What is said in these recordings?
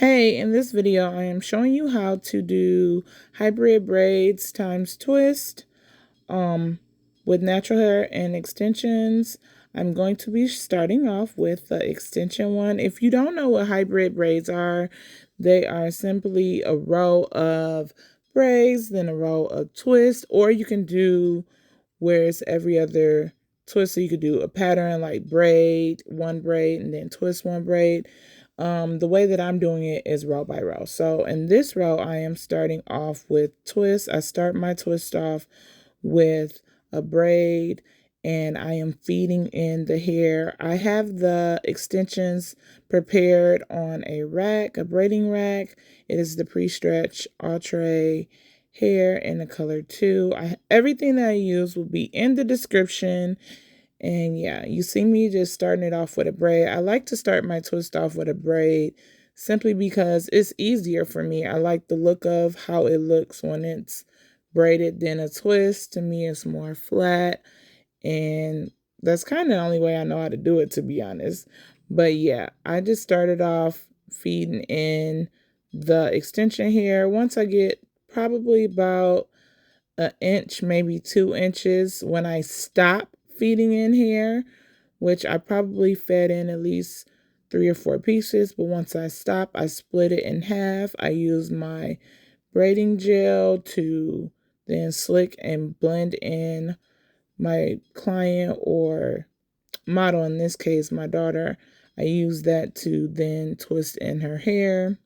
Hey, in this video, I am showing you how to do hybrid braids times twist with natural hair and extensions. I'm going to be starting off with the extension one. If you don't know what hybrid braids are, they are simply a row of braids, then a row of twists, or you can do where it's every other twist. So you could do a pattern like braid, one braid, and then twist one braid. The way that I'm doing it is row by row. So in this row, I am starting off with twists. I start my twist off with a braid and I am feeding in the hair. I have the extensions prepared on a rack, a braiding rack. It is the pre-stretch Outre hair in the color 2. Everything that I use will be in the description. And yeah, you see me just starting it off with a braid. I like to start my twist off with a braid simply because it's easier for me. I like the look of how it looks when it's braided than a twist. To me, it's more flat. And that's kind of the only way I know how to do it, to be honest. But yeah, I just started off feeding in the extension hair. Once I get probably about an inch, maybe 2 inches, when I stop feeding in hair, which I probably fed in at least 3 or 4 pieces, but once I stop, I split it in half. I use my braiding gel to then slick and blend in my client or model, in this case, my daughter. I use that to then twist in her hair.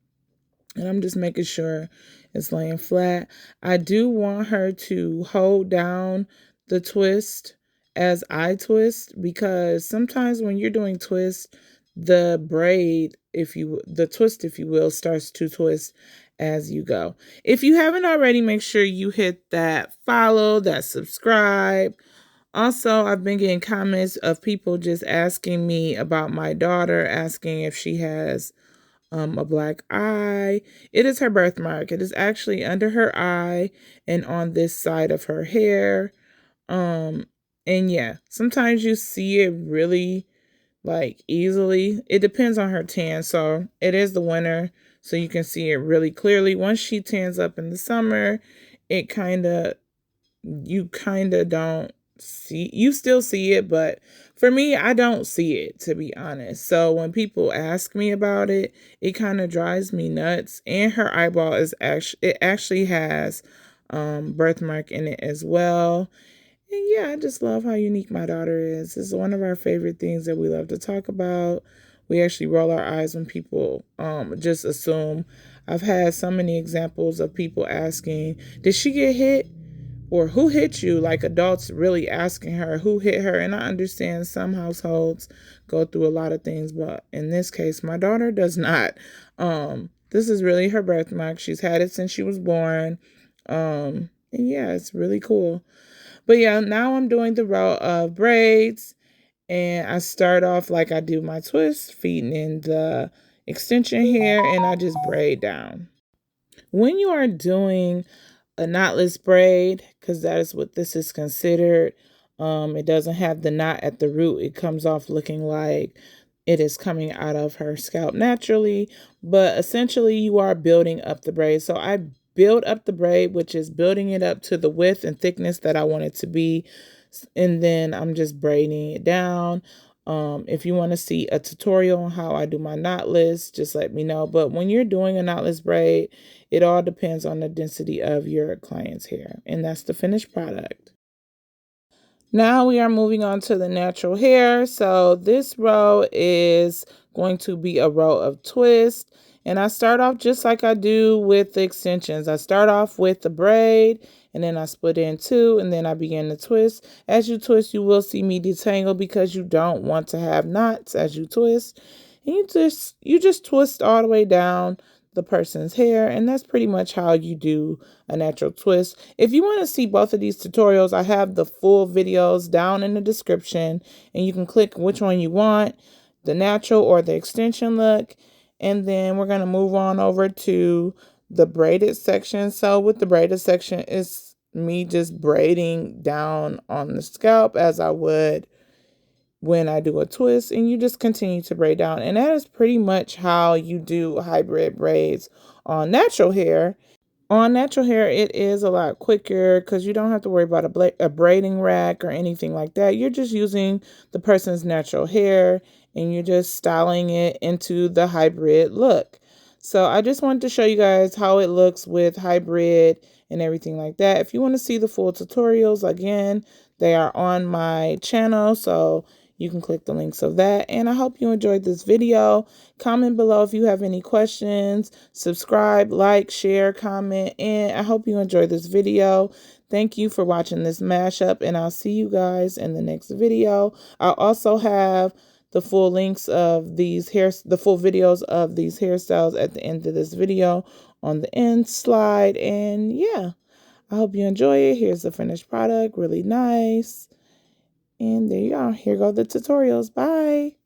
And I'm just making sure it's laying flat. I do want her to hold down the twist as I twist, because sometimes when you're doing twist, the braid, the twist, if you will, starts to twist as you go. If you haven't already, make sure you hit that follow, that subscribe. Also, I've been getting comments of people just asking me about my daughter, asking if she has a black eye. It is her birthmark. It is actually under her eye and on this side of her hair. And yeah, sometimes you see it really like easily. It depends on her tan. So it is the winter, so you can see it really clearly. Once she tans up in the summer, you kind of don't see, you still see it, but for me, I don't see it, to be honest. So when people ask me about it, it kind of drives me nuts. And her eyeball actually has birthmark in it as well. And yeah, I just love how unique my daughter is. It's one of our favorite things that we love to talk about. We actually roll our eyes when people just assume. I've had so many examples of people asking, did she get hit? Or who hit you? Like adults really asking her who hit her. And I understand some households go through a lot of things, but in this case, my daughter does not. This is really her birthmark. She's had it since she was born. And yeah, it's really cool. But yeah, now I'm doing the row of braids. And I start off like I do my twist, feeding in the extension hair, and I just braid down. When you are doing a knotless braid, because that is what this is considered, it doesn't have the knot at the root. It comes off looking like it is coming out of her scalp naturally, but essentially you are building up the braid. So I build up the braid, which is building it up to the width and thickness that I want it to be, and then I'm just braiding it down. If you want to see a tutorial on how I do my knotless, just let me know. But when you're doing a knotless braid, it all depends on the density of your client's hair. And that's the finished product. Now we are moving on to the natural hair. So this row is going to be a row of twists. And I start off just like I do with the extensions. I start off with the braid, and then I split it in two, and then I begin to twist. As you twist, you will see me detangle because you don't want to have knots as you twist. And you just twist all the way down the person's hair, and that's pretty much how you do a natural twist. If you want to see both of these tutorials, I have the full videos down in the description, and you can click which one you want, the natural or the extension look. And then we're going to move on over to the braided section. So with the braided section, it's me just braiding down on the scalp as I would when I do a twist, and you just continue to braid down. And that is pretty much how you do hybrid braids on natural hair. On natural hair, it is a lot quicker because you don't have to worry about a braiding rack or anything like that. You're just using the person's natural hair and you're just styling it into the hybrid look. So I just wanted to show you guys how it looks with hybrid and everything like that. If you want to see the full tutorials, again, they are on my channel. So you can click the links of that. And I hope you enjoyed this video. Comment below if you have any questions. Subscribe, like, share, comment, and I hope you enjoyed this video. Thank you for watching this mashup, and I'll see you guys in the next video. I'll also have the full links of the full videos of these hairstyles at the end of this video on the end slide. And yeah, I hope you enjoy it. Here's the finished product, really nice. And there you are. Here go the tutorials. Bye.